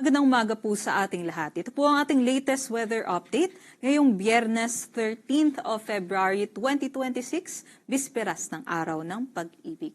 Magandang umaga po sa ating lahat. Ito po ang ating latest weather update ngayong Biyernes 13th of February 2026, bisperas ng Araw ng Pag-ibig.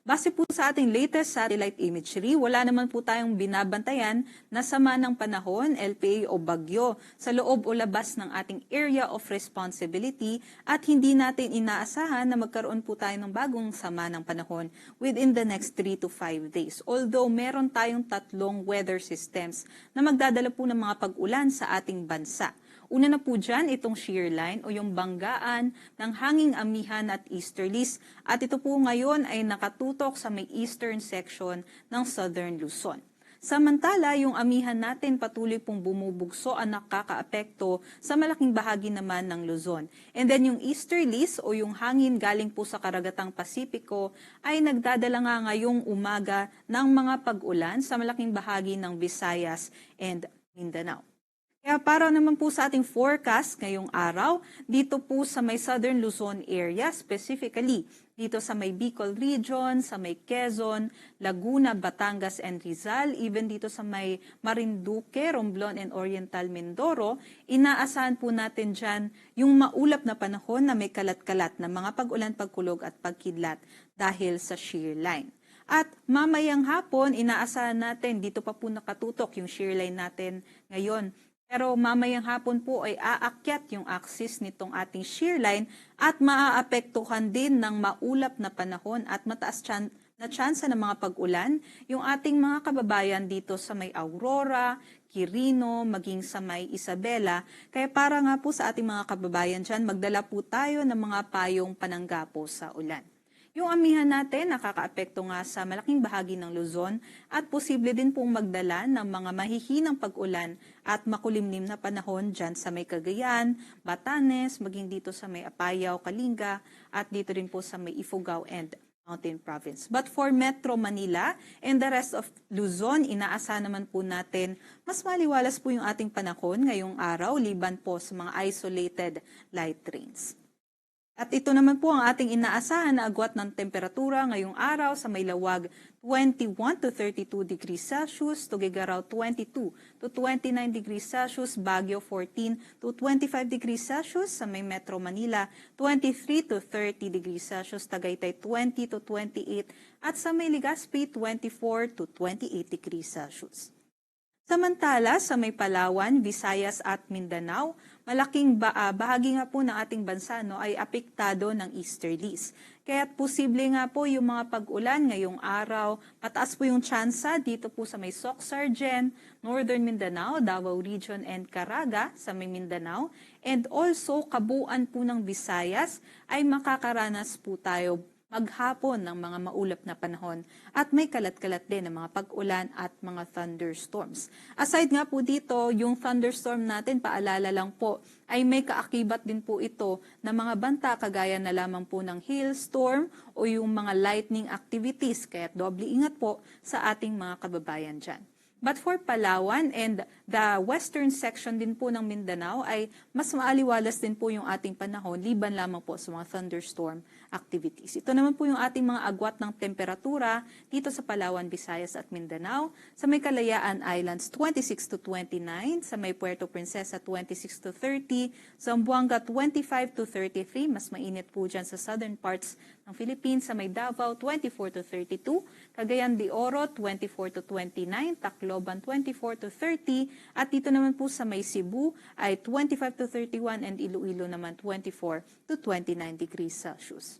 Base po sa ating latest satellite imagery, wala naman po tayong binabantayan na sama ng panahon, LPA o bagyo sa loob o labas ng ating area of responsibility at hindi natin inaasahan na magkaroon po tayo ng bagong sama ng panahon within the next 3 to 5 days. Although meron tayong tatlong weather systems na magdadala po ng mga pag-ulan sa ating bansa. Una na po dyan, itong shear line o yung banggaan ng hanging amihan at easterlies. At ito po ngayon ay nakatutok sa may eastern section ng southern Luzon. Samantala, yung amihan natin patuloy pong bumubugso ang nakakaapekto sa malaking bahagi naman ng Luzon. And then yung easterlies o yung hangin galing po sa karagatang Pasipiko ay nagdadala nga ngayong umaga ng mga pag-ulan sa malaking bahagi ng Visayas and Mindanao. Kaya para naman po sa ating forecast ngayong araw, dito po sa may Southern Luzon area, specifically dito sa may Bicol region, sa may Quezon, Laguna, Batangas, and Rizal, even dito sa may Marinduque, Romblon, and Oriental Mindoro, inaasahan po natin dyan yung maulap na panahon na may kalat-kalat na mga pag-ulan, pagkulog at pagkidlat dahil sa shear line. At mamayang hapon, inaasahan natin, dito pa po nakatutok yung shear line natin ngayon. Pero mamayang hapon po ay aakyat yung axis nitong ating shear line at maaapektuhan din ng maulap na panahon at mataas na tsansa ng mga pag-ulan yung ating mga kababayan dito sa may Aurora, Quirino, maging sa may Isabela. Kaya para nga po sa ating mga kababayan dyan, magdala po tayo ng mga payong panangga po sa ulan. Yung amihan natin nakakaapekto nga sa malaking bahagi ng Luzon at posible din pong magdala ng mga mahihinang pag-ulan at makulimlim na panahon dyan sa may Cagayan, Batanes, maging dito sa may Apayao, Kalinga at dito rin po sa may Ifugao and Mountain Province. But for Metro Manila and the rest of Luzon, inaasahan naman po natin mas maliwalas po yung ating panahon ngayong araw liban po sa mga isolated light rains. At ito naman po ang ating inaasahan na agwat ng temperatura ngayong araw sa Maylawag 21 to 32 degrees Celsius, Tuguegarao 22 to 29 degrees Celsius, Baguio 14 to 25 degrees Celsius, sa may Metro Manila 23 to 30 degrees Celsius, Tagaytay 20 to 28 at sa may Legazpi 24 to 28 degrees Celsius. Samantala, sa may Palawan, Visayas at Mindanao, malaking bahagi nga po ng ating bansa ay apektado ng easterlies. Kaya posible nga po yung mga pag-ulan ngayong araw, mataas po yung tsansa dito po sa may Soc-Sargen, Northern Mindanao, Davao Region and Caraga sa may Mindanao. And also, kabuuan po ng Visayas ay makakaranas po tayo maghapon ng mga maulap na panahon at may kalat-kalat din ng mga pag-ulan at mga thunderstorms. Aside nga po dito, yung thunderstorm natin, paalala lang po, ay may kaakibat din po ito na mga banta kagaya na lamang po ng hailstorm o yung mga lightning activities. Kaya doble ingat po sa ating mga kababayan dyan. But for Palawan and the western section din po ng Mindanao ay mas maaliwalas din po yung ating panahon liban lamang po sa mga thunderstorm activities. Ito naman po yung ating mga agwat ng temperatura dito sa Palawan, Visayas at Mindanao. Sa may Kalayaan Islands 26 to 29, sa may Puerto Princesa 26 to 30, Zamboanga 25 to 33, mas mainit po dyan sa southern parts ng Philippines, sa may Davao 24 to 32, Cagayan de Oro 24 to 29, Tacloban 24 to 30, at dito naman po sa may Cebu ay 25 to 31 and Iloilo naman 24 to 29 degrees Celsius.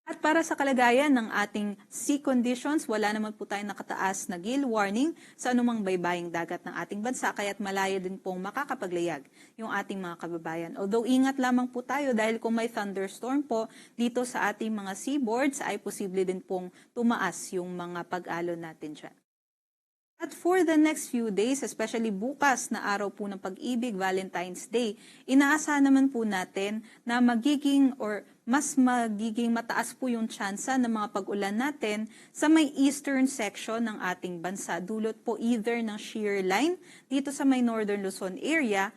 At para sa kalagayan ng ating sea conditions, wala naman po tayong nakataas na gale warning sa anumang baybaying dagat ng ating bansa, kaya't malaya din pong makakapaglayag yung ating mga kababayan. Although ingat lamang po tayo dahil kung may thunderstorm po dito sa ating mga seaboards ay posible din pong tumaas yung mga pag-alon natin dyan. At for the next few days, especially bukas na araw po ng Pag-ibig, Valentine's Day, inaasahan naman po natin na mas magiging mataas po yung tsansa ng mga pag-ulan natin sa may eastern section ng ating bansa. Dulot po either ng shear line dito sa may northern Luzon area